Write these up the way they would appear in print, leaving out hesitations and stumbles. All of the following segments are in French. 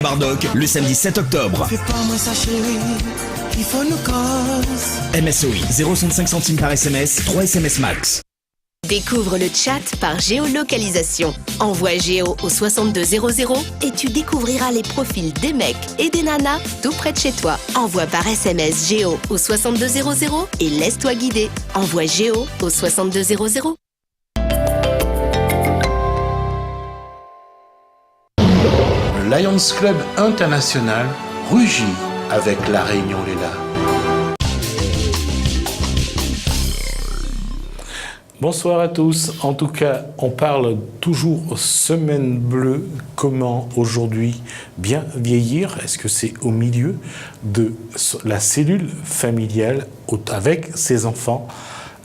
Bardock le samedi 7 octobre. Fais pas moi ça chérie, il faut nous cause. MSOI 0,65 centimes par SMS, 3 SMS max. Découvre le chat par géolocalisation. Envoie Géo au 6200 et tu découvriras les profils des mecs et des nanas tout près de chez toi. Envoie par SMS Géo au 6200 et laisse-toi guider. Envoie Géo au 6200. Le Lions Club International rugit avec La Réunion Léla. Bonsoir à tous. En tout cas, on parle toujours semaine bleue. Comment aujourd'hui bien vieillir? Est-ce que c'est au milieu de la cellule familiale avec ses enfants?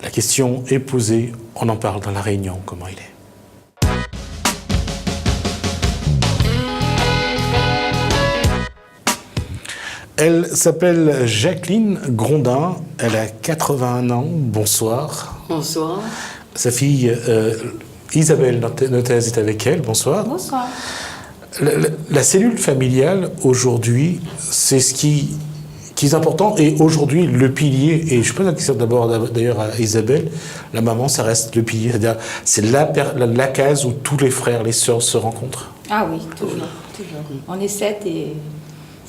La question est posée. On en parle dans La Réunion. Comment il est? Elle s'appelle Jacqueline Grondin, elle a 81 ans, bonsoir. Bonsoir. Sa fille Isabelle Notez est avec elle, bonsoir. Bonsoir. La cellule familiale, aujourd'hui, c'est ce qui est important, et aujourd'hui, le pilier, et je pose la question d'abord d'ailleurs à Isabelle, la maman, ça reste le pilier, c'est-à-dire c'est la case où tous les frères, les sœurs se rencontrent. Ah oui, toujours. On est 7 et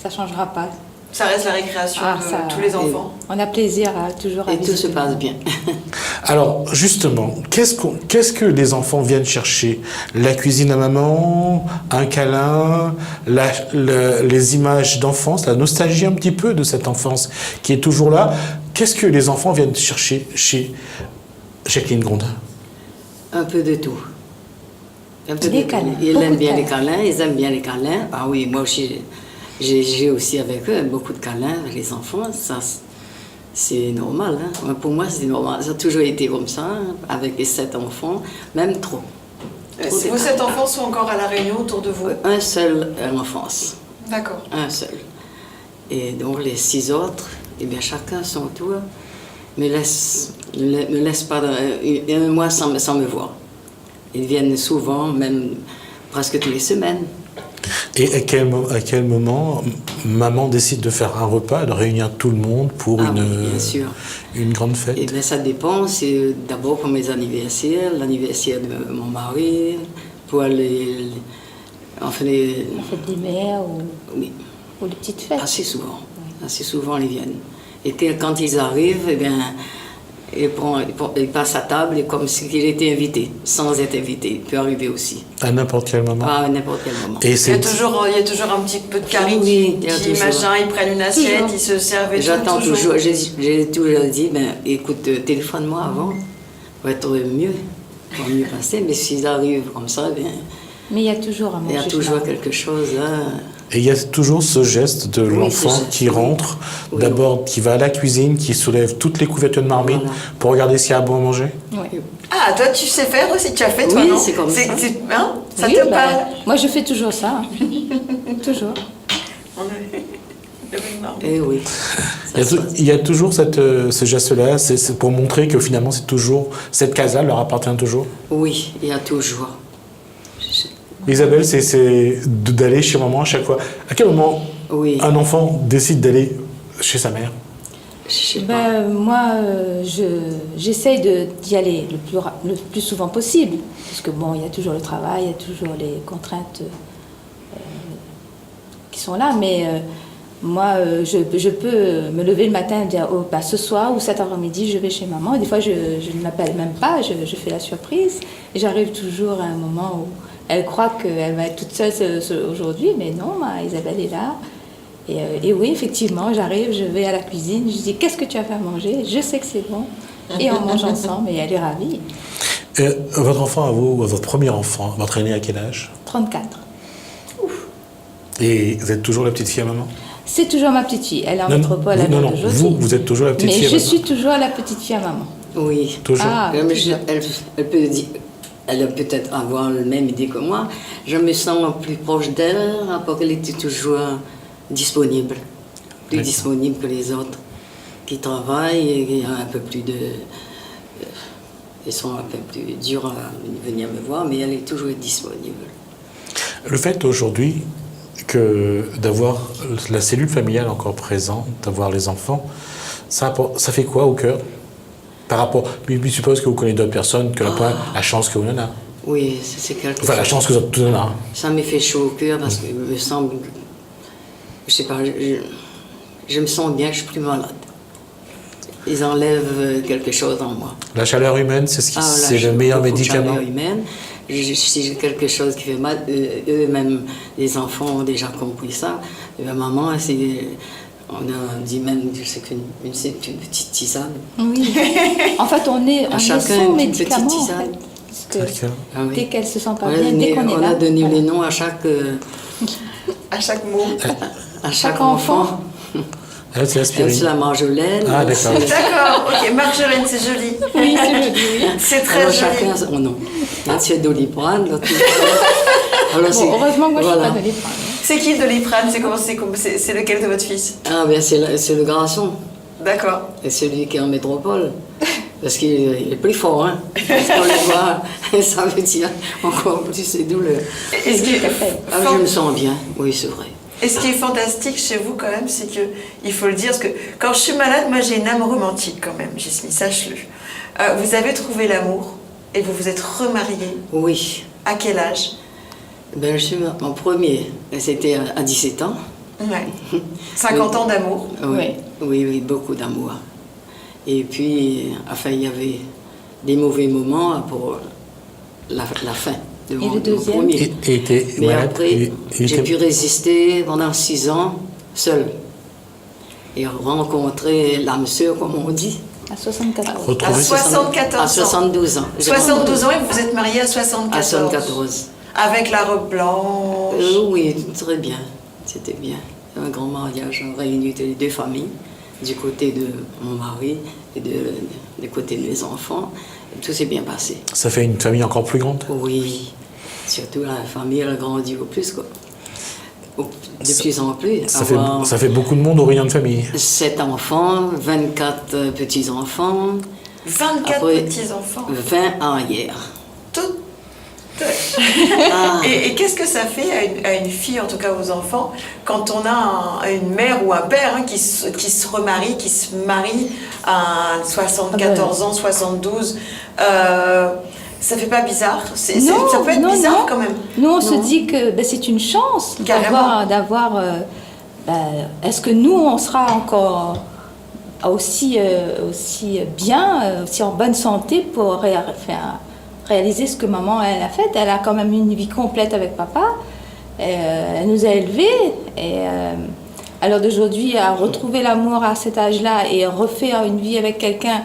ça ne changera pas. Ça reste la récréation de tous les enfants. On a plaisir à toujours et tout se passe bien. Alors, justement, qu'est-ce que les enfants viennent chercher? La cuisine à maman, un câlin, les images d'enfance, la nostalgie un petit peu de cette enfance qui est toujours là. Qu'est-ce que les enfants viennent chercher chez Jacqueline Grondin? Un peu de tout. Un peu des câlins. Ils aiment bien les câlins, ils aiment bien les câlins. Ah oui, moi aussi... J'ai aussi avec eux beaucoup de câlins avec les enfants, ça c'est normal. Hein. Pour moi c'est normal, ça a toujours été comme ça, avec les 7 enfants, même trop. Vos 7 enfants sont encore à La Réunion autour de vous? Un seul en enfance. D'accord. Un seul. Et donc les 6 autres, eh bien chacun son tour, me laisse pas un mois sans me voir. Ils viennent souvent, même presque toutes les semaines. Et à quel moment maman décide de faire un repas, de réunir tout le monde pour une grande fête? Et bien, ça dépend. C'est d'abord pour mes anniversaires, l'anniversaire de mon mari, pour les fête des mères oui. Ou les petites fêtes. Assez souvent. Oui. Assez souvent, ils viennent. Et quand ils arrivent, eh bien, il passe à table et comme s'il était invité, sans être invité. Il peut arriver aussi. À n'importe quel moment? À n'importe quel moment. Et il y a toujours un petit peu de carie qui machin, ils prennent une assiette, toujours. Ils se servent et tout. J'attends toujours. J'ai toujours dit, ben, écoute, téléphone-moi avant, pour être mieux, pour mieux passer. Mais s'ils arrivent comme ça, bien... Mais il y a toujours un moment. Il y a toujours quelque chose. Hein. Et il y a toujours ce geste de l'enfant qui rentre, d'abord qui va à la cuisine, qui soulève toutes les couvertures de marmite pour regarder s'il y a à bon à manger. Oui. Ah, toi tu sais faire aussi, tu as fait toi, oui, non? C'est comme ça. Hein, ça oui, te parle? Moi je fais toujours ça. Toujours. Et oui. Il y a toujours ce geste-là, c'est pour montrer que finalement c'est toujours, cette case-là leur appartient toujours. Oui, il y a toujours. Isabelle, c'est d'aller chez maman à chaque fois. À quel moment un enfant décide d'aller chez sa mère? Moi, j'essaye d'y aller le plus souvent possible. Parce que bon, il y a toujours le travail, il y a toujours les contraintes qui sont là. Mais moi, je peux me lever le matin et dire ce soir ou cet après-midi, je vais chez maman. Et des fois, je ne m'appelle même pas, je fais la surprise. Et j'arrive toujours à un moment où elle croit qu'elle va être toute seule aujourd'hui, mais non, Isabelle est là. Et oui, effectivement, j'arrive, je vais à la cuisine, je dis « Qu'est-ce que tu as fait à manger ?» Je sais que c'est bon. Et on mange ensemble, et elle est ravie. Votre enfant à vous, votre premier enfant, votre aîné à quel âge? 34. Ouf. Et vous êtes toujours la petite fille à maman? C'est toujours ma petite fille. Elle est en métropole, elle non, vous êtes toujours la petite fille à maman? Mais je suis toujours la petite fille à maman. Oui. Toujours. Elle peut dire... Elle a peut-être avoir la même idée que moi. Je me sens plus proche d'elle parce qu'elle était toujours disponible. Plus disponible que les autres qui travaillent et un peu plus de... Ils sont un peu plus durs à venir me voir, mais elle est toujours disponible. Le fait aujourd'hui que d'avoir la cellule familiale encore présente, d'avoir les enfants, ça fait quoi au cœur par rapport... Je suppose que vous connaissez d'autres personnes que la chance que vous en avez. Oui, c'est quelque chose. Enfin, la chance que vous en avez. Ça me fait chaud au cœur parce qu'il me semble... Je sais pas, je me sens bien, je suis plus malade. Ils enlèvent quelque chose en moi. La chaleur humaine, c'est le meilleur médicament. La chaleur humaine. Si j'ai quelque chose qui fait mal, eux-mêmes, les enfants ont déjà compris ça. Et ma maman, on a dit même que c'est une petite tisane. Oui. En fait, on est sans médicament. Petite tisane. Parce que dès qu'elle se sent pas bien, dès qu'on est là. On a donné les noms à chaque mot. À chaque enfant. Elle, c'est l'aspirine. C'est la marjolaine. Ah, d'accord. D'accord, ok. Marjolaine, c'est joli. Oui, c'est joli. Oui. C'est très joli. Chacun, oh non. Là, c'est Doliprane. Heureusement que moi, je ne suis pas Doliprane. C'est qui Doliprane? C'est lequel de votre fils? Ah, bien, c'est le garçon. D'accord. Et celui qui est en métropole. Parce qu'il est plus fort, hein. Parce qu'on le voit, ça veut dire encore plus de douleur. Je me sens bien, oui, c'est vrai. Et ce qui est fantastique chez vous quand même, c'est que, il faut le dire, parce que quand je suis malade, moi j'ai une âme romantique quand même, Gismi, sache-le. Vous avez trouvé l'amour et vous vous êtes remariée. Oui. À quel âge? Ben, je suis mon premier, c'était à 17 ans. Ouais. 50 ans d'amour. Oui, beaucoup d'amour. Et puis, enfin, il y avait des mauvais moments pour la fin. Et le deuxième premier. Mais après, j'ai pu résister pendant 6 ans, seule. Et rencontrer l'âme sœur, comme on dit. À 74. À 74 ans. À 72 ans. 72 ans et vous êtes mariée à 74. À 74. Avec la robe blanche. Oui, très bien. C'était bien. Un grand mariage, on réunit les deux familles, du côté de mon mari et du côté de mes enfants. Tout s'est bien passé. Ça fait une famille encore plus grande? Oui, surtout la famille, elle a grandi au plus, quoi. De plus en plus. Ça fait beaucoup de monde au rayon de famille. 7 enfants, 24 petits-enfants. 24 petits-enfants? 20 arrières. Tout. Et qu'est-ce que ça fait à une fille, en tout cas aux enfants, quand on a une mère ou un père qui se remarie, qui se marie à 74 ans, 72 ça fait pas bizarre? Ça peut être bizarre quand même. Nous, on se dit que c'est une chance d'avoir... est-ce que nous, on sera encore aussi bien, aussi en bonne santé pour réaliser ce que maman elle a fait? Elle a quand même une vie complète avec papa. Elle nous a élevés. Et à l'heure d'aujourd'hui, à retrouver l'amour à cet âge-là et refaire une vie avec quelqu'un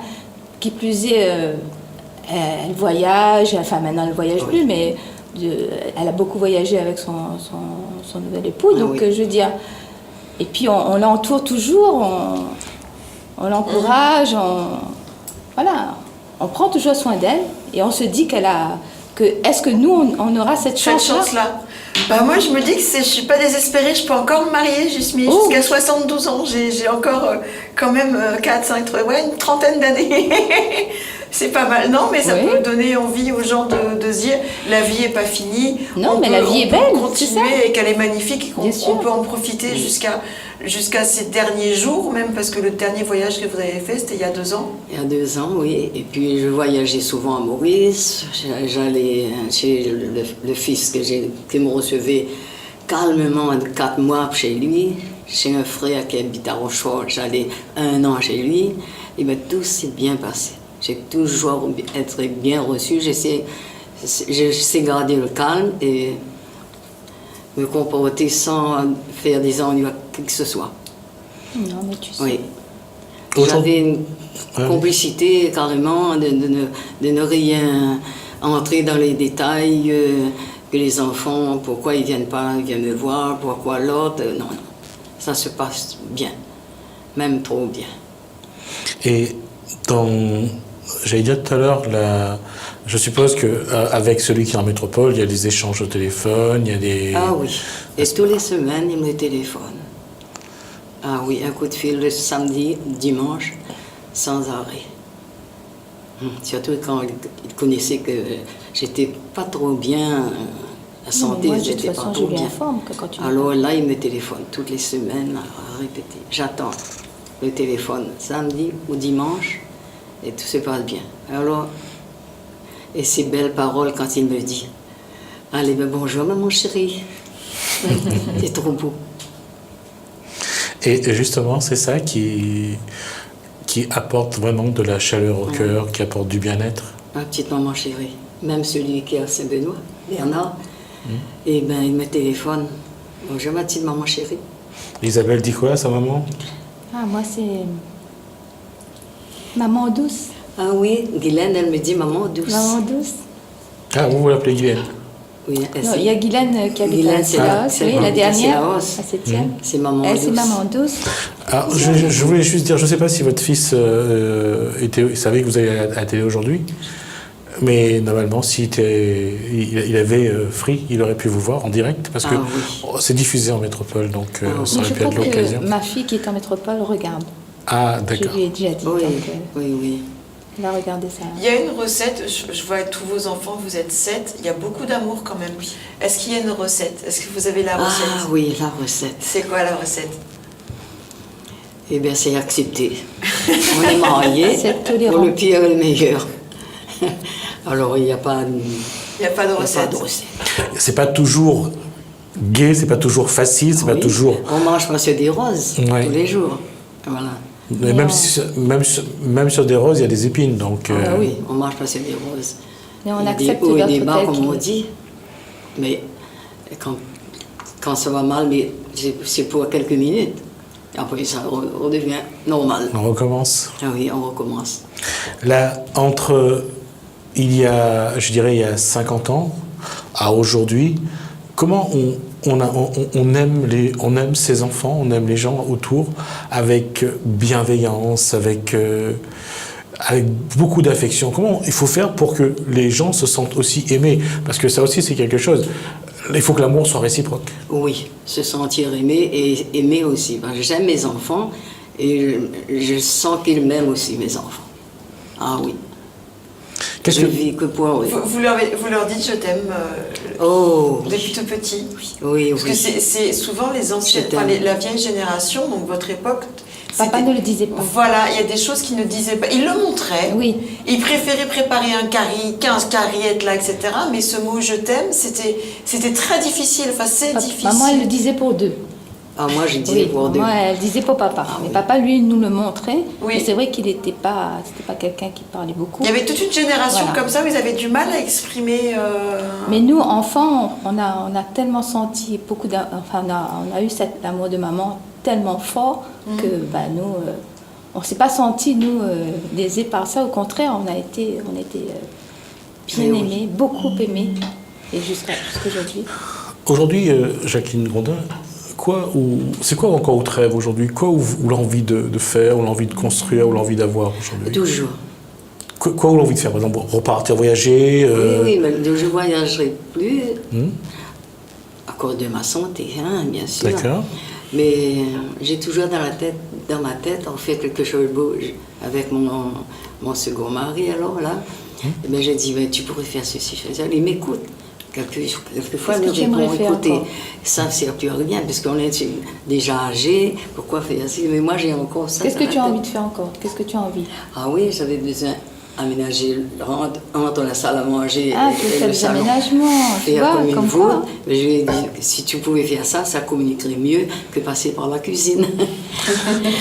qui plus est... elle voyage, enfin maintenant elle ne voyage plus, mais elle a beaucoup voyagé avec son nouvel époux, donc je veux dire, et puis on l'entoure toujours, on l'encourage, on prend toujours soin d'elle, et on se dit est-ce que nous on aura cette chance-là? Moi je me dis que je ne suis pas désespérée, je peux encore me marier jusqu'à 72 ans, j'ai encore quand même une trentaine d'années. C'est pas mal, non, mais ça peut donner envie aux gens de se dire la vie n'est pas finie. Non, mais la vie est belle, continuer et qu'elle est magnifique, qu'on peut en profiter jusqu'à ces derniers jours, même parce que le dernier voyage que vous avez fait, c'était il y a 2 ans. Il y a 2 ans, oui. Et puis je voyageais souvent à Maurice. J'allais chez le fils qui me recevait calmement 4 mois chez lui. Chez un frère qui habite à Rochefort, j'allais 1 an chez lui. Et bien tout s'est bien passé. J'ai toujours être bien reçue. Je sais garder le calme et me comporter sans faire des ennuis à qui que ce soit. Non, mais tu sais. Oui. J'avais une complicité carrément de ne rien entrer dans les détails, que les enfants, pourquoi ils viennent me voir, pourquoi l'autre. Non. Ça se passe bien. Même trop bien. Et j'allais dire tout à l'heure, je suppose qu'avec celui qui est en métropole, il y a des échanges au téléphone, il y a des... Ah oui, et toutes les semaines, il me téléphone. Ah oui, un coup de fil le samedi, dimanche, sans arrêt. Surtout quand il connaissait que j'étais pas trop bien La santé, moi, de toute j'étais pas façon, je trop lui bien. informe que quand tu Alors là, il me téléphone toutes les semaines à répéter. J'attends le téléphone samedi ou dimanche et tout se passe bien. Alors, et ces belles paroles quand il me dit « Allez, ben bonjour, maman chérie. » C'est trop beau. Et justement, c'est ça qui apporte vraiment de la chaleur au cœur, qui apporte du bien-être. Ma petite maman chérie. Même celui qui est à Saint-Benoît, Bernard, et ben il me téléphone. Bonjour ma petite maman chérie. Isabelle dit quoi, sa maman? Ah, moi, c'est maman douce. Ah oui, Guylaine, elle me dit maman douce. Maman douce. Ah, vous l'appelez Guylaine? Oui, Non, il y a Guylaine qui habite Guylaine, à Célaos, c'est oui, maman la dernière, Célaos. à 7e. C'est maman Elle, douce. c'est maman douce. Alors, je voulais juste dire, je ne sais pas si votre fils savait que vous alliez à la télé aujourd'hui, mais normalement, il avait Free, il aurait pu vous voir en direct, parce que c'est diffusé en métropole, donc ça Mais aurait je pu être crois l'occasion. que ma fille qui est en métropole regarde. Ah, Je d'accord. lui ai déjà dit. Oui, Donc, oui. elle a regardé ça. Il y a une recette, je vois tous vos enfants, vous êtes 7, il y a beaucoup d'amour quand même. Est-ce qu'il y a une recette? Est-ce que vous avez la recette? Ah oui, la recette. C'est quoi la recette? Eh bien, c'est accepté. On est mariés C'est tolérant. pour le pire et le meilleur. Alors, il n'y a pas de, Il n'y a pas de il y a recette. pas de recette. C'est pas toujours gai, c'est pas toujours facile, c'est pas Oui. toujours. On mange pas sur des roses Ouais. tous les jours. Voilà. Mais même sur des roses, il y a des épines, donc. Ah oui, on mange pas sur des roses. Mais on Il y a accepte des hauts et des l'autre bas, tel comme qu'il on est. dit. Mais quand ça va mal, mais c'est pour quelques minutes. Et après, ça redevient normal. On recommence. Ah oui, on recommence. Là, il y a 50 ans à aujourd'hui, comment on aime ses enfants, on aime les gens autour avec bienveillance, avec beaucoup d'affection. Comment il faut faire pour que les gens se sentent aussi aimés? Parce que ça aussi, c'est quelque chose. Il faut que l'amour soit réciproque. Oui, se sentir aimé et aimer aussi. Ben, j'aime mes enfants et je sens qu'ils m'aiment aussi, mes enfants. Ah oui. Qu'est-ce Je que vis que pour eux. Vous leur dites je t'aime Oh, depuis tout petit? oui, Parce que oui. c'est souvent les anciennes, Je t'aime. la vieille génération, donc votre époque. Papa c'était- ne le disait pas. Voilà, il y a des choses qu'il ne disait pas. Il le montrait. Oui. Il préférait préparer un curry, 15 carriettes là, etc. Mais ce mot je t'aime, c'était très difficile. Enfin, c'est difficile. Maman, elle le disait pour deux. Ah, moi, je disais Oui, pour deux. maman, elle disait pour papa. Mais oui. papa, lui, nous le montrait. Oui. Mais c'est vrai qu'il n'était pas, c'était pas quelqu'un qui parlait beaucoup. Il y avait toute une génération Voilà. comme ça où ils avaient du mal à exprimer. Mais nous, enfants, on a tellement senti beaucoup enfin, on a eu cet amour de maman tellement fort que bah, nous, on ne s'est pas senti, nous, lésés par ça. Au contraire, on a été bien Mais oui. aimés, beaucoup aimés. Et jusqu'aujourd'hui. Aujourd'hui, Jacqueline Grondin, c'est quoi encore votre rêve aujourd'hui? Quoi ou l'envie de faire, ou l'envie de construire, ou l'envie d'avoir aujourd'hui? Toujours. Quoi ou l'envie de faire? Par exemple, repartir voyager Oui, mais je ne voyagerai plus à cause de ma santé, hein, bien sûr. D'accord. Mais j'ai toujours dans ma tête, on fait quelque chose de beau avec mon second mari, alors là. Et ben, j'ai dit, ben, tu pourrais faire ceci, faire ça. Il m'écoute. Quelquefois, Qu'est-ce il que tu aimerais faire écoutez, encore? ça ne sert plus à rien, parce qu'on est déjà âgé, pourquoi faire ça? Mais moi, j'ai encore ça. Qu'est-ce dans que la tu as tête. envie de faire encore? Qu'est-ce que tu as envie? Ah oui, j'avais besoin d'aménager entre la salle à manger Ah, tu et fais le des salon. aménagements, tu Faire vois, une comme voûte. quoi. Mais je lui ai dit, si tu pouvais faire ça, ça communiquerait mieux que passer par la cuisine.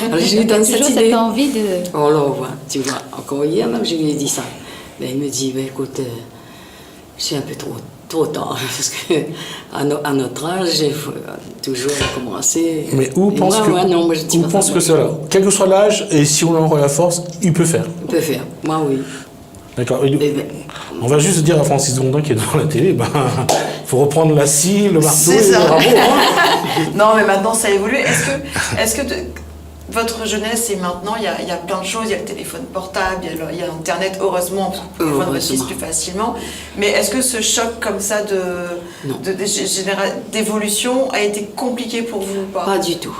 Alors je lui donne cette Toujours idée. cette envie de... Oh là, voilà, tu vois, encore hier même, je lui ai dit ça. Mais il me dit, ben, écoute, c'est un peu trop tard, parce qu'à notre âge, il faut toujours recommencer. Mais où Et pense moi, non, moi, je dis pas ça, moi, que cela, quel que soit l'âge, et si on en aura la force, il peut faire. on peut faire, moi oui. D'accord. Eh ben, On va juste dire à Francis Grondin qui est devant la télé, ben, faut reprendre la scie, le marteau C'est et le ça. rabot. Hein. Non, mais maintenant ça évolue. Est-ce que votre jeunesse et maintenant, il y a plein de choses, il y a le téléphone portable, il y a Internet, heureusement, parce qu'on peut joindre votre fils plus facilement. Mais est-ce que ce choc comme ça Non. d'évolution a été compliqué pour vous ou pas? pas du tout.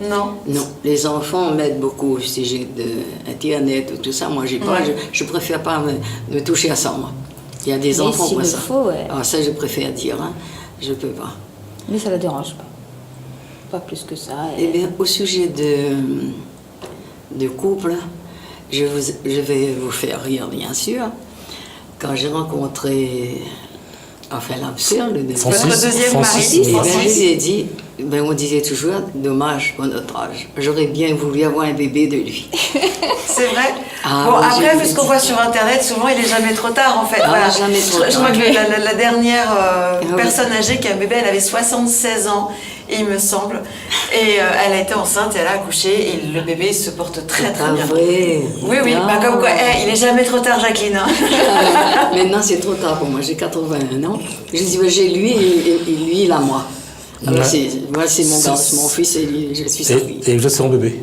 Non. Non, les enfants m'aident beaucoup si j'ai de Internet ou tout ça. Moi, j'ai pas. Ouais. Je préfère pas me toucher à ça, moi. Il y a des Mais enfants s'il pour le ça. faut, ouais. Alors ça, je préfère dire, hein. Je peux pas. Mais ça ne la dérange pas. Pas plus que ça. Eh bien, au sujet de couple, je vais vous faire rire, bien sûr. Quand j'ai rencontré, enfin l'absurde, Votre deuxième mari. eh bien, je lui ai dit, ben, on disait toujours, dommage pour notre âge. J'aurais bien voulu avoir un bébé de lui. C'est vrai. Ah, bon, oui, après, j'ai vu ce qu'on dit. voit sur Internet, souvent il est jamais trop tard en fait. Ah, Voilà. jamais trop Je crois tard. que la dernière oui. personne âgée qui a un bébé, elle avait 76 ans, il me semble. Et elle a été enceinte, elle a accouché et le bébé se porte très très Ah, bien. vrai. Oui, oui, Ah. bah, comme quoi, il est jamais trop tard, Jacqueline. Hein. Maintenant, c'est trop tard pour moi. J'ai 81 ans. Je dis, ben, j'ai lui et lui, il a moi. Alors, Ouais. moi, c'est mon garçon, mon fils et lui, je suis sa fille. Et vous êtes son bébé.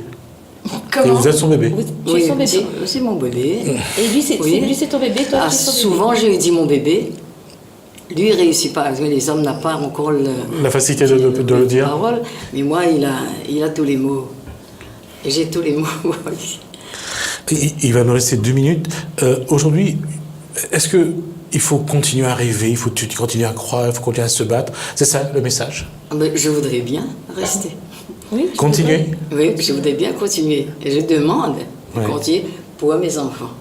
Et Comment vous êtes son bébé. Tu es son bébé. C'est mon bébé. Et lui, c'est Oui. ton bébé, toi, Ah, tu es son bébé. souvent, je lui dis mon bébé. Lui, il réussit pas. Parce que les hommes n'ont pas encore La facilité de le dire. parole. Mais moi, il a tous les mots. Et j'ai tous les mots. Il va me rester 2 minutes. Aujourd'hui, est-ce que il faut continuer à rêver, il faut continuer à croire, il faut continuer à se battre? C'est ça le message? Mais je voudrais bien rester. Oui, Continuer? Oui, je voudrais bien continuer. Et je demande de Ouais. continuer pour mes enfants.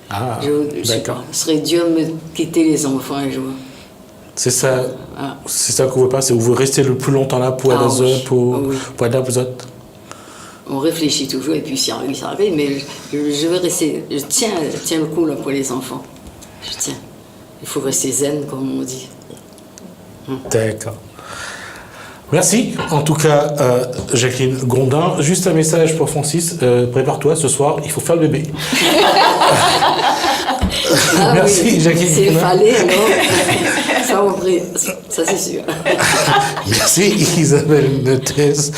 Ah, Je sais d'accord. pas. Ce serait dur de me quitter les enfants un jour. C'est ça, Ah. c'est ça qu'on veut pas, c'est vous rester le plus longtemps là pour Ah, les oui. autres, pour Oui. aider les autres. On réfléchit toujours et puis ça arrive, mais je vais rester. Je tiens le coup là pour les enfants. Je tiens. Il faut rester zen, comme on dit. D'accord. Merci. En tout cas, Jacqueline Gondin. Juste un message pour Francis. Prépare-toi, ce soir, il faut faire le bébé. Ah Merci, oui, Jacqueline s'il Gondin. fallait, alors. Ça c'est sûr. Merci Isabelle Netes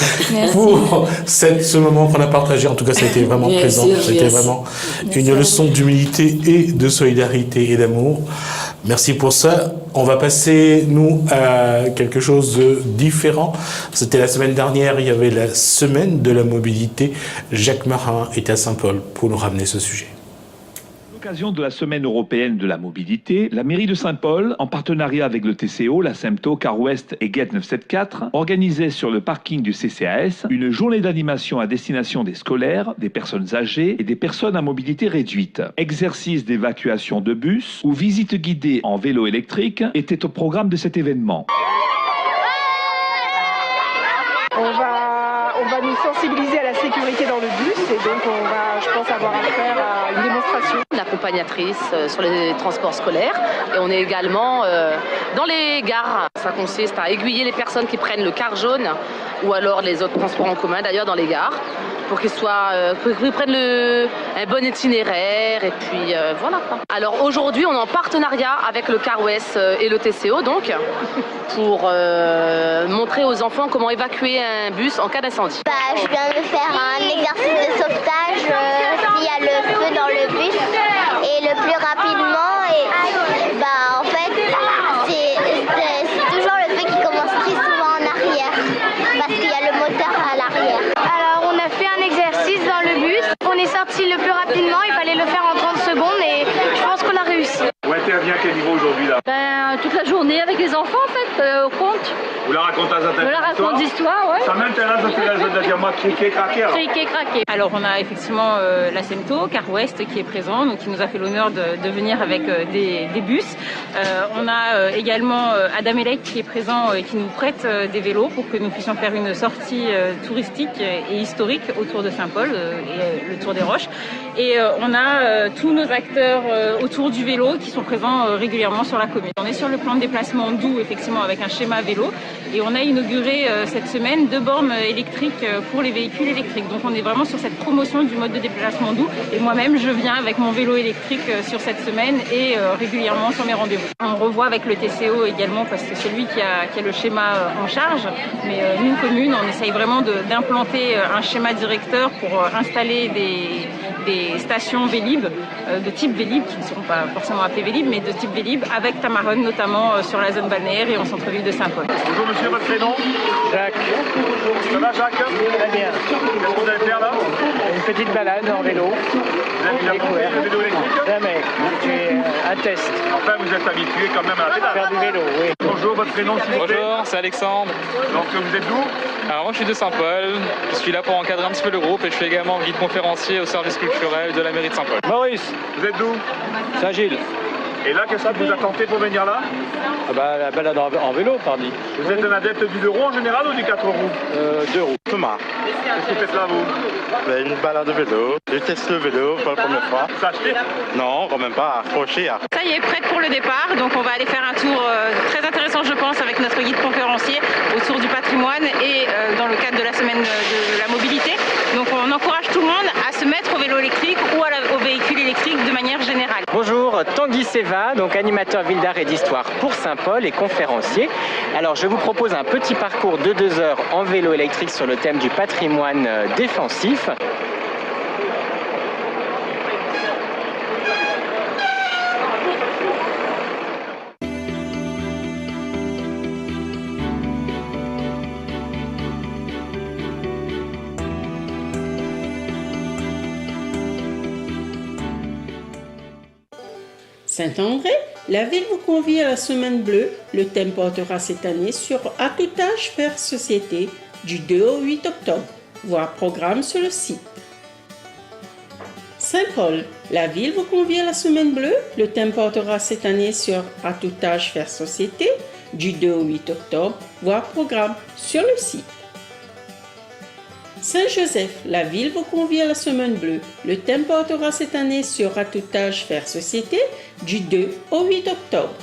pour ce moment qu'on a partagé. En tout cas, ça a été vraiment Bien plaisant. sûr, C'était merci. vraiment une leçon d'humilité et de solidarité et d'amour. Merci pour ça. On va passer, nous, à quelque chose de différent. C'était la semaine dernière, il y avait la semaine de la mobilité. Jacques Marin était à Saint-Paul pour nous ramener ce sujet. À l'occasion de la Semaine européenne de la mobilité, la mairie de Saint-Paul, en partenariat avec le TCO, la SEMTO, Car West et Get 974, organisait sur le parking du CCAS une journée d'animation à destination des scolaires, des personnes âgées et des personnes à mobilité réduite. Exercice d'évacuation de bus ou visite guidée en vélo électrique étaient au programme de cet événement. On va nous sensibiliser à la sécurité dans le bus et donc on va, je pense, avoir affaire à une démonstration. Accompagnatrice sur les transports scolaires et on est également dans les gares. Ça consiste à aiguiller les personnes qui prennent le car jaune ou alors les autres transports en commun d'ailleurs dans les gares pour qu'ils prennent un bon itinéraire et puis voilà. Alors aujourd'hui on est en partenariat avec le Car West et le TCO donc pour montrer aux enfants comment évacuer un bus en cas d'incendie. Je viens de faire un exercice de sauvetage s'il y a le feu dans le bus et le plus rapidement et en fait c'est toujours le feu qui commence très souvent en arrière parce qu'il y a le moteur à l'arrière. Alors on a fait un exercice dans le bus, on est sorti le plus rapidement, il fallait le faire en 30 secondes et je pense qu'on a réussi. Vous intervenez à quel niveau aujourd'hui là? Toute la journée avec les enfants en fait, au compte. Vous la racontez à Je la raconte d'histoire, ouais. Ça m'intéresse de dire moi criquer, craquer alors. Criquer, craquer. Alors on a effectivement la SEMTO, Car West qui est présent, donc qui nous a fait l'honneur de venir avec des bus. On a également Adam Elec qui est présent et qui nous prête des vélos pour que nous puissions faire une sortie touristique et historique autour de Saint-Paul et le Tour des Roches. Et on a tous nos acteurs autour du vélo qui sont présents régulièrement sur la commune. On est sur le plan de déplacement doux, effectivement, avec un schéma vélo. Et on a inauguré cette semaine 2 bornes électriques pour les véhicules électriques. Donc on est vraiment sur cette promotion du mode de déplacement doux. Et moi-même, je viens avec mon vélo électrique sur cette semaine et régulièrement sur mes rendez-vous. On revoit avec le TCO également parce que c'est lui qui a le schéma en charge. Mais nous, commune, on essaye vraiment d'implanter un schéma directeur pour installer des stations Vélib, de type Vélib, qui ne seront pas forcément appelées Vélib, mais de type Vélib, avec Tamaron notamment sur la zone balnéaire et en centre-ville de Saint-Paul. Bonjour monsieur, votre prénom? Jacques. Ça va Jacques? Très bien. Qu'est-ce que vous allez faire là? Une petite balade en vélo. Vous avez déjà monté le vélo électrique? Jamais. C'est un test. Enfin, vous êtes habitué quand même à la pédale. Faire du vélo, oui. Bonjour, votre prénom s'il vous plaît? Bonjour, c'est Alexandre. Donc vous êtes d'où? Alors moi je suis de Saint-Paul, je suis là pour encadrer un petit peu le groupe et je suis également guide conférencier au service culturel de la mairie de Saint-Paul. Maurice, vous êtes d'où? Saint-Gilles. Et là, qu'est-ce qui vous a tenté pour venir là? La balade en vélo, pardi. Vous êtes un adepte du 2 roues en général ou du 4 roues? 2 roues. Thomas. Qu'est-ce que vous faites là, vous? Une balade de vélo. Je teste le vélo pour la première fois. Ça acheté? Non, quand même pas. Accroché. Ça y est, prête pour le départ. Donc on va aller faire un tour très intéressant, je pense, avec notre guide conférencier autour du patrimoine et dans le cadre de la semaine de la mobilité. Donc on encourage tout le monde à se mettre au vélo électrique ou au véhicule électrique de manière générale. Bonjour, Tanguy Seva, donc animateur ville d'art et d'histoire pour Saint-Paul et conférencier. Alors je vous propose un petit parcours de 2 heures en vélo électrique sur le thème du patrimoine défensif. Saint-André, la ville vous convie à la Semaine Bleue. Le thème portera cette année sur À tout âge faire société du 2 au 8 octobre. Voir programme sur le site. Saint-Paul, la ville vous convie à la Semaine Bleue. Le thème portera cette année sur À tout âge faire société du 2 au 8 octobre. Voir programme sur le site. Saint-Joseph, la ville vous convie à la Semaine Bleue. Le thème portera cette année sur À tout âge faire société du 2 au 8 octobre.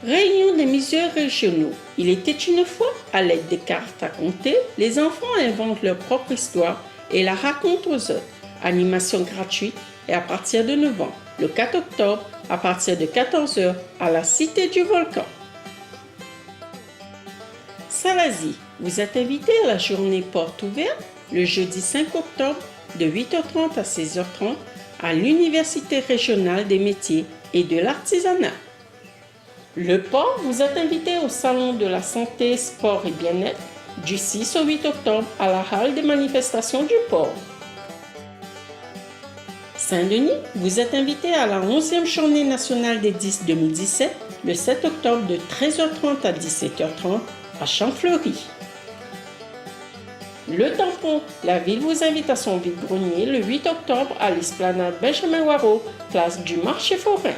Réunion des musées régionaux. Il était une fois, à l'aide des cartes à compter, les enfants inventent leur propre histoire et la racontent aux autres. Animation gratuite et à partir de 9 ans. Le 4 octobre, à partir de 14h, à la Cité du Volcan. Salazie, vous êtes invité à la journée porte ouverte le jeudi 5 octobre de 8h30 à 16h30 à l'Université régionale des métiers et de l'artisanat. Le port, vous êtes invité au Salon de la santé, sport et bien-être du 6 au 8 octobre à la halle des manifestations du port. Saint-Denis, vous êtes invité à la 11e journée nationale des 10 2017 le 7 octobre de 13h30 à 17h30 à Champfleury. Le tampon, la ville vous invite à son vide-grenier le 8 octobre à l'esplanade Benjamin Waro, place du marché forain.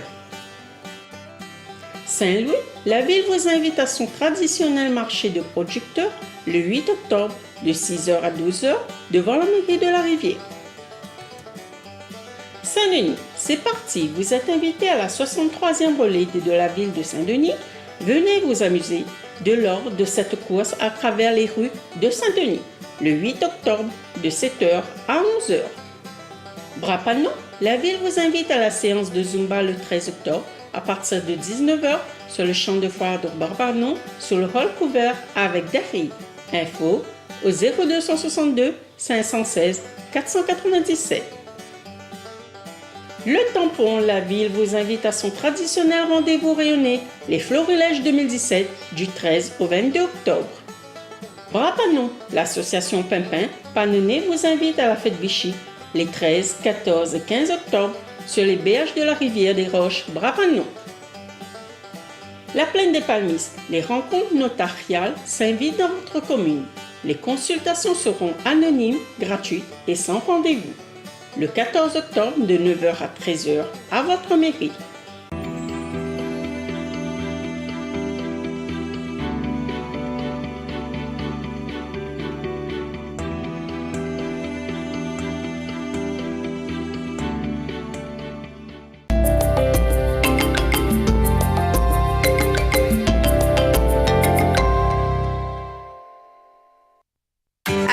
Saint-Louis, la ville vous invite à son traditionnel marché de producteurs le 8 octobre de 6h à 12h devant la mairie de la Rivière. Saint-Denis, c'est parti, vous êtes invité à la 63e relais de la ville de Saint-Denis. Venez vous amuser de lors de cette course à travers les rues de Saint-Denis, le 8 octobre de 7h à 11h. Brapanon, la ville vous invite à la séance de Zumba le 13 octobre à partir de 19h sur le champ de foire de Brapanon, sur le hall couvert avec Daffy. Info au 0262 516 497. Le tampon, la ville vous invite à son traditionnel rendez-vous rayonné, les Florilèges 2017, du 13 au 22 octobre. Brapanon, l'association Pimpin Panonnet vous invite à la fête Vichy, les 13, 14 et 15 octobre, sur les berges de la rivière des Roches, Brapanon. La Plaine des Palmistes, les rencontres notariales s'invitent dans votre commune. Les consultations seront anonymes, gratuites et sans rendez-vous. Le 14 octobre de 9h à 13h à votre mairie.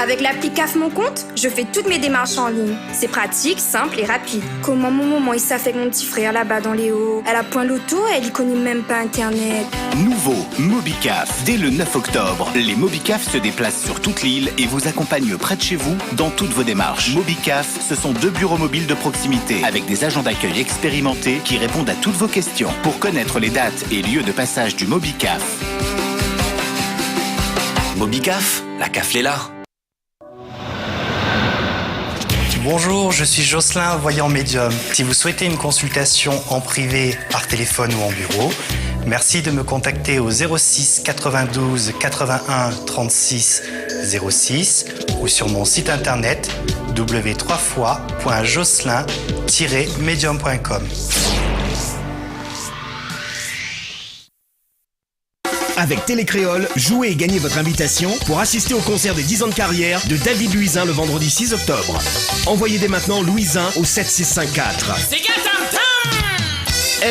Avec l'appli CAF Mon Compte, je fais toutes mes démarches en ligne. C'est pratique, simple et rapide. Comment mon maman il s'affecte mon petit frère là-bas dans les Hauts. Elle a point l'auto, elle y connaît même pas Internet. Nouveau MobiCAF. Dès le 9 octobre, les MobiCAF se déplacent sur toute l'île et vous accompagnent près de chez vous dans toutes vos démarches. MobiCAF, ce sont 2 bureaux mobiles de proximité avec des agents d'accueil expérimentés qui répondent à toutes vos questions. Pour connaître les dates et lieux de passage du MobiCAF. MobiCAF, la CAF l'est là. Bonjour, je suis Jocelyn, voyant médium. Si vous souhaitez une consultation en privé, par téléphone ou en bureau, merci de me contacter au 06 92 81 36 06 ou sur mon site internet w3fois.jocelyn-medium.com. Avec Télécréole, jouez et gagnez votre invitation pour assister au concert des 10 ans de carrière de David Louisin le vendredi 6 octobre. Envoyez dès maintenant Louisin au 7654.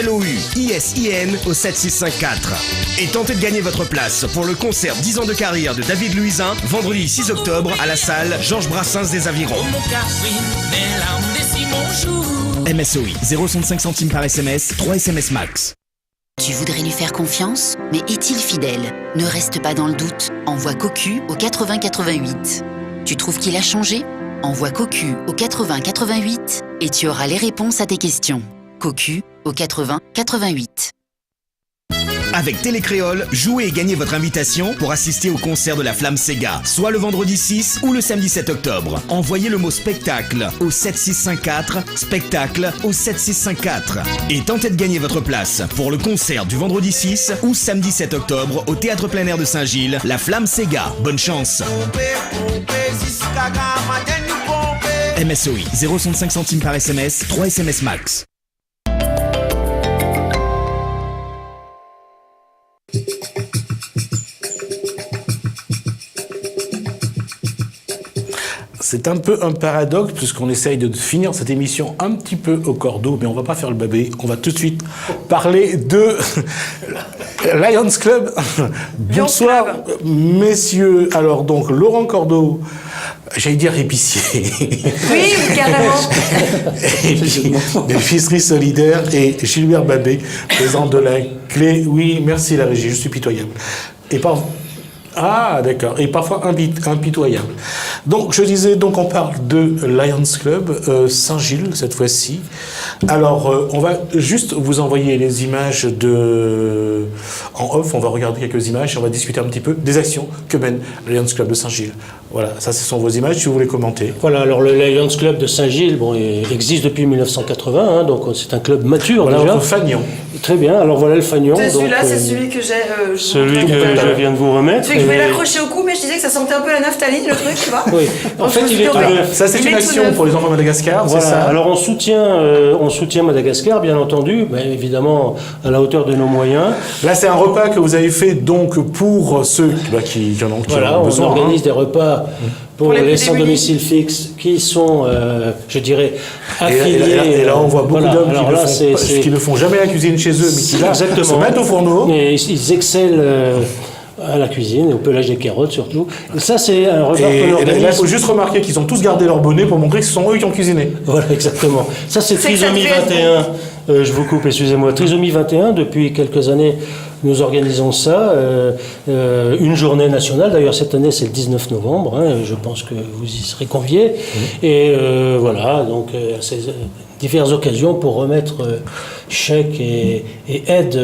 LOUISIN au 7654. Et tentez de gagner votre place pour le concert 10 ans de carrière de David Louisin, vendredi 6 octobre à la salle Georges Brassens des Avirons. MSOI, 0,65 centimes par SMS, 3 SMS max. Tu voudrais lui faire confiance, mais est-il fidèle? Ne reste pas dans le doute. Envoie Cocu au 80 88. Tu trouves qu'il a changé? Envoie Cocu au 80 88 et tu auras les réponses à tes questions. Cocu au 80 88. Avec Télécréole, jouez et gagnez votre invitation pour assister au concert de la Flamme Sega, soit le vendredi 6 ou le samedi 7 octobre. Envoyez le mot spectacle au 7654, spectacle au 7654. Et tentez de gagner votre place pour le concert du vendredi 6 ou samedi 7 octobre au Théâtre Plein Air de Saint-Gilles, la Flamme Sega. Bonne chance. MSOI, 0,65 centimes par SMS, 3 SMS max. C'est un peu un paradoxe puisqu'on essaye de finir cette émission un petit peu au cordeau, mais on va pas faire le babé, on va tout de suite parler de Lions Club. Bonsoir messieurs. Alors donc Laurent Cordeau, j'allais dire épicier. Oui, carrément. Et puis, l'épicerie solidaire et Gilbert Babé, président de la Clé. Oui, merci la régie, je suis pitoyable. Et par... Ah, d'accord. Et parfois impitoyable. Donc, je disais, donc on parle de Lions Club, Saint-Gilles, cette fois-ci. Alors, on va juste vous envoyer les images en off, on va regarder quelques images et on va discuter un petit peu des actions que mène le Lions Club de Saint-Gilles. Voilà, ça, ce sont vos images, si vous voulez commenter. Voilà, alors le Lions Club de Saint-Gilles, bon, il existe depuis 1980, donc c'est un club mature voilà déjà. Voilà, fanion. Très bien, alors voilà le fanion. C'est celui-là, c'est celui que j'ai... celui que je viens de vous remettre. Je vais l'accrocher au cou, mais je disais que ça sentait un peu la naphtaline, le truc, tu vois. Oui, en fait, il est tout neuf. Ça, c'est une action pour les enfants de Madagascar, voilà. C'est ça. Alors, on soutient Madagascar, bien entendu, mais évidemment, à la hauteur de nos moyens. Là, c'est un repas que vous avez fait, donc, pour ceux qui en ont voilà, besoin. On organise des repas pour les sans domicile fixe qui sont, je dirais, affiliés. Et là, on voit beaucoup d'hommes qui ne font jamais la cuisine chez eux, mais qui là, se mettent au fourneau. Et ils excellent à la cuisine et au pelage des carottes surtout. Et ça, c'est un repas qu'on organise. Il faut juste remarquer qu'ils ont tous gardé leur bonnet pour montrer que ce sont eux qui ont cuisiné. Voilà, exactement. Ça, c'est Trisomie 21. Je vous coupe, excusez-moi. Trisomie 21, depuis quelques années, nous organisons ça. Une journée nationale. D'ailleurs, cette année, c'est le 19 novembre. Je pense que vous y serez conviés. Et voilà, donc, c'est diverses occasions pour remettre chèques et aide.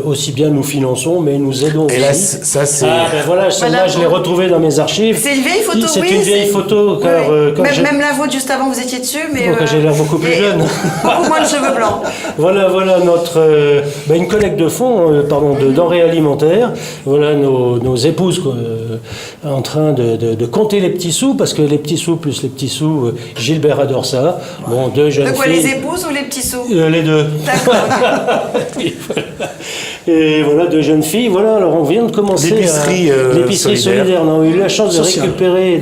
Aussi bien nous finançons, mais nous aidons aussi. Et là, ça, c'est... Ah, ben voilà, celle-là, je l'ai retrouvée dans mes archives. C'est une vieille photo, c'est une vieille photo, car... même la vôtre, juste avant, vous étiez dessus, mais... j'ai l'air beaucoup plus jeune. Beaucoup moins de cheveux blancs. Voilà notre... une collecte de fonds, de denrées alimentaires. Voilà nos épouses en train de compter les petits sous, parce que les petits sous plus les petits sous, Gilbert adore ça. Bon, 2 jeunes filles. Les épouses ou les petits sous? Les deux. D'accord. Et voilà, 2 jeunes filles. Voilà, alors on vient de commencer l'épicerie solidaire. On a eu la chance de récupérer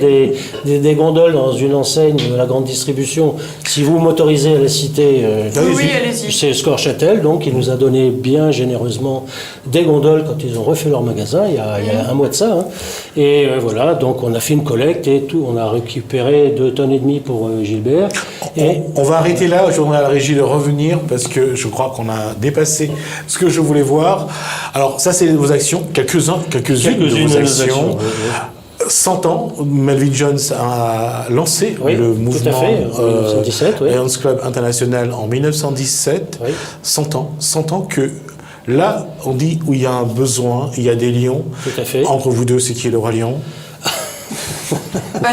des gondoles dans une enseigne de la grande distribution. Si vous m'autorisez à la citer, allez-y. C'est Score Châtel, donc il nous a donné bien généreusement des gondoles quand ils ont refait leur magasin, il y a un mois de ça. Et voilà, donc on a fait une collecte et tout. On a récupéré 2,5 tonnes pour Gilbert. On va arrêter là. Je voudrais à la régie de revenir parce que je crois qu'on a dépassé ce que je voulais voir. Alors ça, c'est vos actions, quelques-unes de vos actions. 100 ans, Melvin Jones a lancé le mouvement Lions Club International en 1917. 100 ans que là, on dit où il y a un besoin, il y a des lions. Entre vous deux, c'est qui est le roi lion?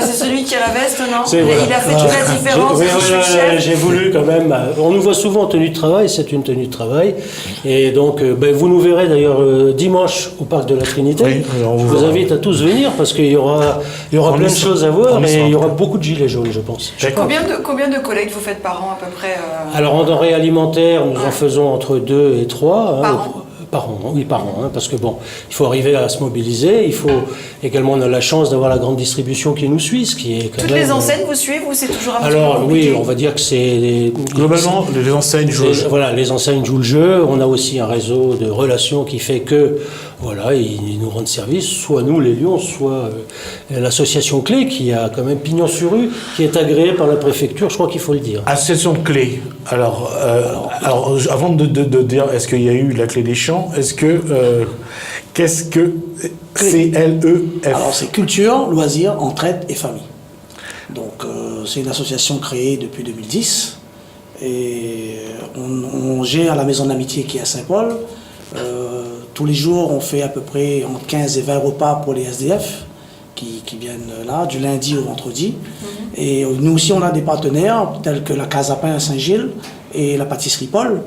C'est celui qui a la veste, non? Voilà. Il a fait toute la différence. J'ai voulu quand même. On nous voit souvent en tenue de travail, c'est une tenue de travail. Et donc, vous nous verrez d'ailleurs dimanche au Parc de la Trinité. Je vous invite à tous venir parce qu'il y aura plein de choses à voir et il y aura beaucoup de gilets jaunes, je pense. Combien de collectes vous faites par an à peu près Alors, en denrées alimentaires, nous en faisons entre 2 et 3. Par an? Par an, oui, par an, parce que bon, il faut arriver à se mobiliser, il faut également, on a la chance d'avoir la grande distribution qui nous suit, ce qui est quand Toutes même... les enseignes vous suivent ou c'est toujours un petit Alors peu compliqué? oui, on va dire que c'est... Globalement, les enseignes jouent le jeu. Voilà, les enseignes jouent le jeu, on a aussi un réseau de relations qui fait que, voilà, ils nous rendent service, soit nous les Lions, soit l'association Clé, qui a quand même pignon sur rue, qui est agréée par la préfecture, je crois qu'il faut le dire. Association Clé, alors avant de dire est-ce qu'il y a eu la Clé des Champs, qu'est-ce que CLEF? Alors c'est culture, loisirs, entraide et famille. Donc c'est une association créée depuis 2010 et on gère la maison d'amitié qui est à Saint-Paul. Tous les jours on fait à peu près entre 15 et 20 repas pour les SDF qui viennent là, du lundi au vendredi. Et nous aussi on a des partenaires tels que la Casa Pain à Saint-Gilles et la pâtisserie Paul.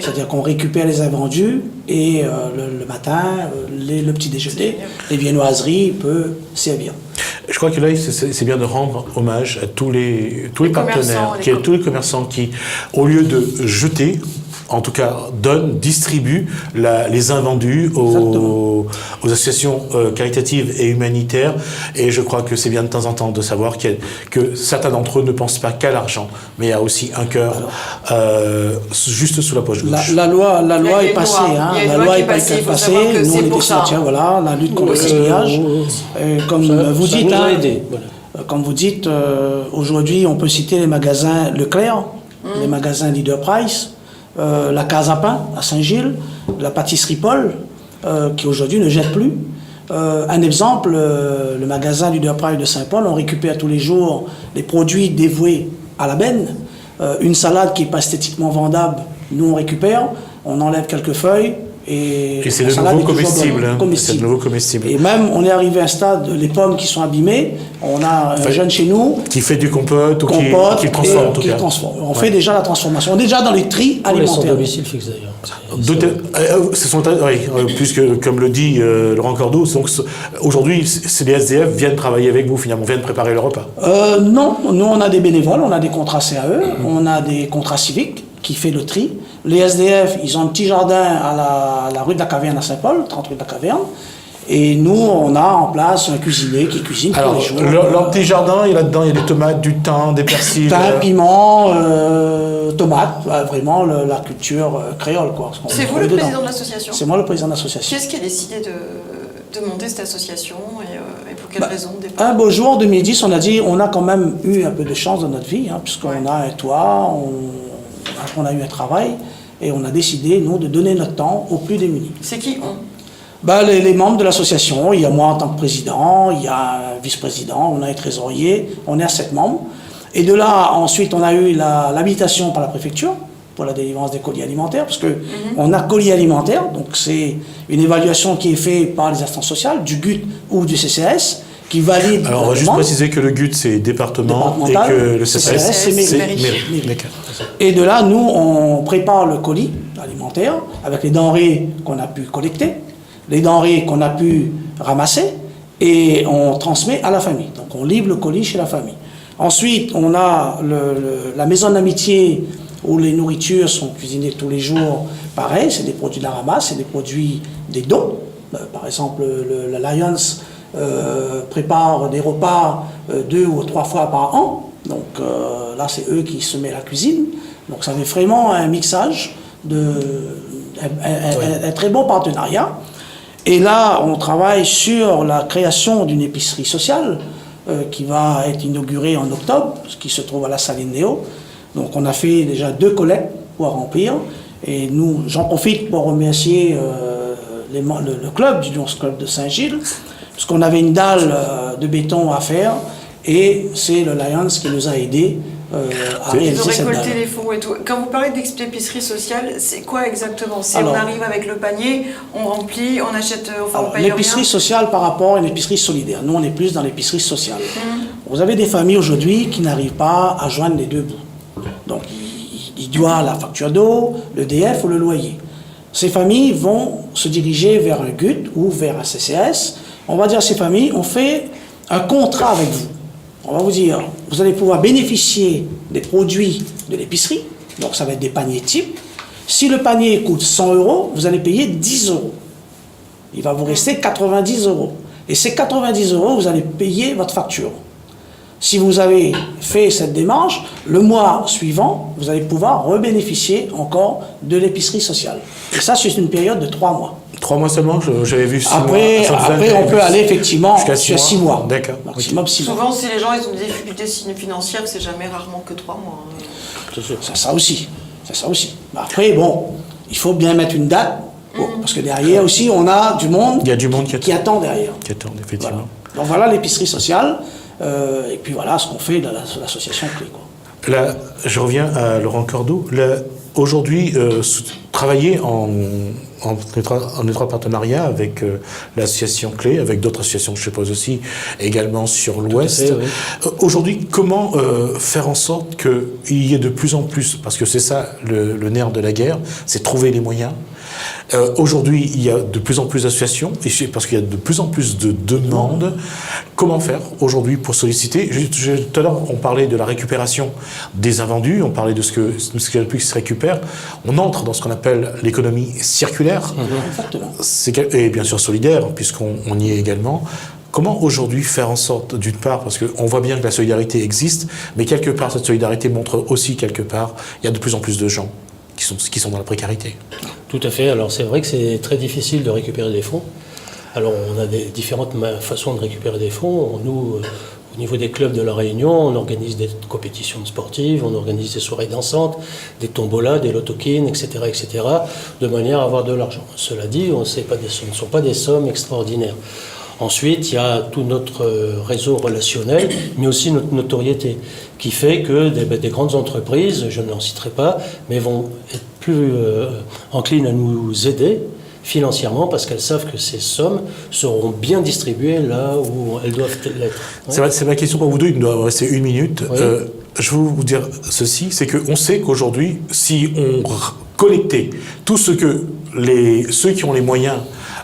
C'est-à-dire qu'on récupère les invendus et le matin, le petit déjeuner, les viennoiseries peuvent servir. Je crois que là, c'est bien de rendre hommage à tous les partenaires, tous les commerçants qui, au lieu de jeter, en tout cas, distribuent les invendus aux associations caritatives et humanitaires. Et je crois que c'est bien de temps en temps de savoir que certains d'entre eux ne pensent pas qu'à l'argent, mais il y a aussi un cœur juste sous la poche gauche. La loi est passée. La loi est passée. Nous, on était soutien, voilà, la lutte contre le gaspillage. Comme vous dites, aujourd'hui, on peut citer les magasins Leclerc, les magasins Leader Price, la Casa Pain à Saint-Gilles, la pâtisserie Paul, qui aujourd'hui ne jette plus. Un exemple, le magasin Leader Price de Saint-Paul, on récupère tous les jours les produits dévoués à la benne. Une salade qui n'est pas esthétiquement vendable, nous on récupère, on enlève quelques feuilles. Et c'est de nouveau comestible. Et même, on est arrivé à un stade, les pommes qui sont abîmées, on a un jeune chez nous... Qui fait du compote ou qui le transforme en tout cas. On fait déjà la transformation. On est déjà dans les tri alimentaires. Pour les sans-domicile fixe d'ailleurs. Puisque, comme le dit Laurent Cordeau, aujourd'hui, les SDF viennent travailler avec vous, finalement, viennent préparer le repas. Non, nous on a des bénévoles, on a des contrats CAE, on a des contrats civiques qui fait le tri. Les SDF, ils ont un petit jardin à la rue de la Caverne à Saint-Paul, 30 rue de la Caverne. Et nous, on a en place un cuisinier qui cuisine tous les jours. Leur petit jardin, là-dedans, il y a des tomates, du thym, des persils. Thym, piment, tomates, vraiment la culture créole, quoi. C'est vous le président de l'association? C'est moi le président de l'association. Qu'est-ce qui a décidé de monter cette association et pour quelle raison? Un beau jour, en 2010, on a dit, on a quand même eu un peu de chance dans notre vie, puisqu'on a un toit, on a eu un travail, et on a décidé, nous, de donner notre temps aux plus démunis. C'est qui les membres de l'association, il y a moi en tant que président, il y a un vice-président, on a un trésorier, on est à 7 membres. Et de là, ensuite, on a eu l'habilitation par la préfecture pour la délivrance des colis alimentaires, parce qu'on a colis alimentaires, donc c'est une évaluation qui est faite par les instances sociales, du GUT ou du CCAS, qui valide. Alors, on va juste préciser que le GUT, c'est département et que le CCAS, c'est mairie. Et de là, nous, on prépare le colis alimentaire avec les denrées qu'on a pu collecter, les denrées qu'on a pu ramasser, et on transmet à la famille. Donc, on livre le colis chez la famille. Ensuite, on a la maison d'amitié où les nourritures sont cuisinées tous les jours. Pareil, c'est des produits de la ramasse, c'est des produits des dons. Par exemple, la Lions prépare des repas 2 ou 3 fois par an. Donc là, c'est eux qui se mettent à la cuisine. Donc ça fait vraiment un mixage, un très bon partenariat. Et là, on travaille sur la création d'une épicerie sociale qui va être inaugurée en octobre, qui se trouve à la Saline Néo. Donc on a fait déjà 2 collectes pour remplir. Et nous, j'en profite pour remercier le club du Lions Club de Saint-Gilles, parce qu'on avait une dalle de béton à faire, et c'est le Lions qui nous a aidés à réaliser cette dalle. Ils ont récolté les fonds et tout. Quand vous parlez d'épicerie sociale, c'est quoi exactement? Alors, on arrive avec le panier, on remplit, on achète, enfin on paye rien. L'épicerie sociale par rapport à une épicerie solidaire. Nous, on est plus dans l'épicerie sociale. Vous avez des familles aujourd'hui qui n'arrivent pas à joindre les 2 bouts. Donc, ils doivent la facture d'eau, le DF ou le loyer. Ces familles vont se diriger vers un GUT ou vers un CCAS. On va dire à ces familles, on fait un contrat avec vous. On va vous dire, vous allez pouvoir bénéficier des produits de l'épicerie, donc ça va être des paniers types. Si le panier coûte 100 €, vous allez payer 10 €. Il va vous rester 90 €. Et ces 90 €, vous allez payer votre facture. Si vous avez fait cette démarche, le mois suivant, vous allez pouvoir rebénéficier encore de l'épicerie sociale. Et ça, c'est une période de 3 mois. 3 mois seulement, j'avais vu 6 mois. Après, on peut aller effectivement jusqu'à 6 mois. D'accord. Maximum 6 mois. Souvent, si les gens ils ont des difficultés financières, c'est jamais rarement que 3 mois. C'est ça aussi. C'est ça aussi. Après, bon, il faut bien mettre une date, parce que derrière aussi, on a du monde, qui attend derrière. Qui attend, effectivement. Voilà. Donc voilà l'épicerie sociale. Et puis voilà ce qu'on fait dans l'association Clé. Là, je reviens à Laurent Cordeau. Aujourd'hui, travailler en étroit partenariat avec l'association Clé, avec d'autres associations, je suppose aussi, également sur l'Ouest. Oui. Aujourd'hui, comment faire en sorte qu'il y ait de plus en plus, parce que c'est ça le nerf de la guerre, c'est trouver les moyens. Aujourd'hui, il y a de plus en plus d'associations, et parce qu'il y a de plus en plus de demandes. Comment faire aujourd'hui pour solliciter? Tout à l'heure, on parlait de la récupération des invendus, on parlait de ce qu'il y a de plus qui se récupère. On entre dans ce qu'on appelle l'économie circulaire, et bien sûr solidaire, puisqu'on y est également. Comment aujourd'hui faire en sorte, d'une part, parce qu'on voit bien que la solidarité existe, mais quelque part, cette solidarité montre aussi quelque part, il y a de plus en plus de gens qui sont dans la précarité. Tout à fait. Alors c'est vrai que c'est très difficile de récupérer des fonds. Alors on a des différentes façons de récupérer des fonds. Nous, au niveau des clubs de La Réunion, on organise des compétitions sportives, on organise des soirées dansantes, des tombolas, des loto-kines, etc., de manière à avoir de l'argent. Cela dit, ce ne sont pas des sommes extraordinaires. Ensuite, il y a tout notre réseau relationnel, mais aussi notre notoriété, qui fait que des grandes entreprises, je n'en citerai pas, mais vont être plus enclines à nous aider financièrement parce qu'elles savent que ces sommes seront bien distribuées là où elles doivent l'être. C'est ma question pour vous deux, il doit rester 1 minute. Oui. Je veux vous dire ceci, c'est qu'on sait qu'aujourd'hui, si on collectait tout ce que ceux qui ont les moyens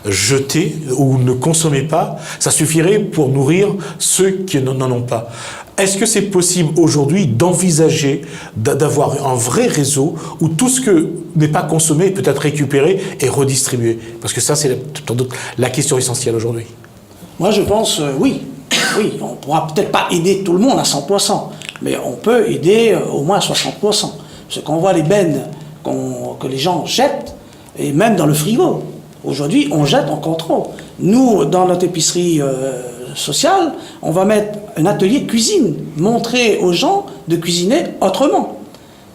jeter ou ne consommer pas, ça suffirait pour nourrir ceux qui n'en ont pas. Est-ce que c'est possible aujourd'hui d'envisager d'avoir un vrai réseau où tout ce que n'est pas consommé peut être récupéré et redistribué? Parce que ça, c'est la question essentielle aujourd'hui. Moi, je pense oui. Oui, on ne pourra peut-être pas aider tout le monde à 100%, mais on peut aider au moins à 60%. Parce qu'on voit les bennes que les gens jettent, et même dans le frigo. Aujourd'hui, on jette encore trop. Nous, dans notre épicerie sociale, on va mettre un atelier de cuisine, montrer aux gens de cuisiner autrement.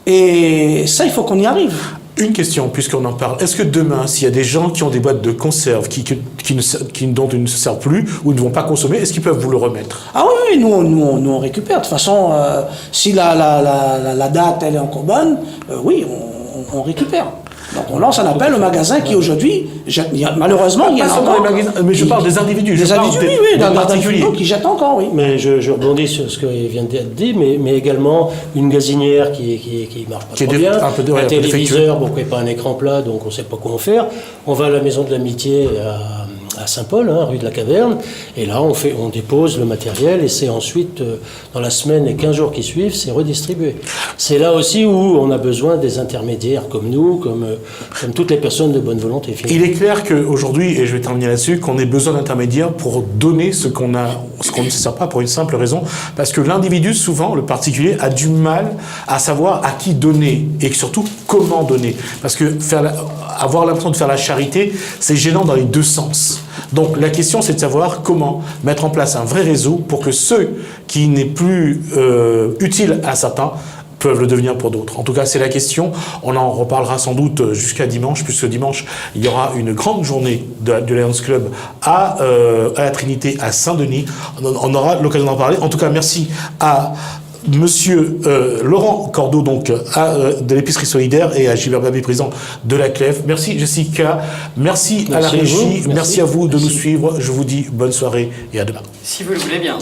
Et ça, il faut qu'on y arrive. Une question, puisqu'on en parle. Est-ce que demain, s'il y a des gens qui ont des boîtes de conserve dont ils ne se servent plus ou ne vont pas consommer, est-ce qu'ils peuvent vous le remettre? Ah oui, nous on récupère. De toute façon, si la date elle est encore bonne, oui, on récupère. Donc on lance un appel au magasin qui aujourd'hui, malheureusement, il y en a encore. Mais je parle des individus. Des individus, oui, dans particulier qui jettent encore, oui. Mais je rebondis sur ce qui vient d'être dit, mais également une gazinière qui marche pas trop bien, un téléviseur, bon, qui n'est pas un écran plat, donc on ne sait pas comment faire. On va à la Maison de l'Amitié à à Saint-Paul, rue de la Caverne. Et là, on dépose le matériel et c'est ensuite, dans la semaine et 15 jours qui suivent, c'est redistribué. C'est là aussi où on a besoin des intermédiaires comme nous, comme toutes les personnes de bonne volonté. Il est clair qu'aujourd'hui, et je vais terminer là-dessus, qu'on ait besoin d'intermédiaires pour donner ce qu'on ne sert pas, pour une simple raison, parce que l'individu, souvent, le particulier, a du mal à savoir à qui donner et surtout comment donner. Parce que avoir l'impression de faire la charité, c'est gênant dans les deux sens. Donc la question, c'est de savoir comment mettre en place un vrai réseau pour que ceux qui n'est plus utiles à certains peuvent le devenir pour d'autres. En tout cas, c'est la question. On en reparlera sans doute jusqu'à dimanche, puisque dimanche, il y aura une grande journée du Lions Club à la Trinité, à Saint-Denis. On aura l'occasion d'en parler. En tout cas, merci à Monsieur Laurent Cordeau, donc de l'épicerie solidaire, et à Gilbert Babé, président de la CLEF. Merci Jessica, merci à la régie, merci à vous de nous suivre. Je vous dis bonne soirée et à demain. Si vous le voulez bien.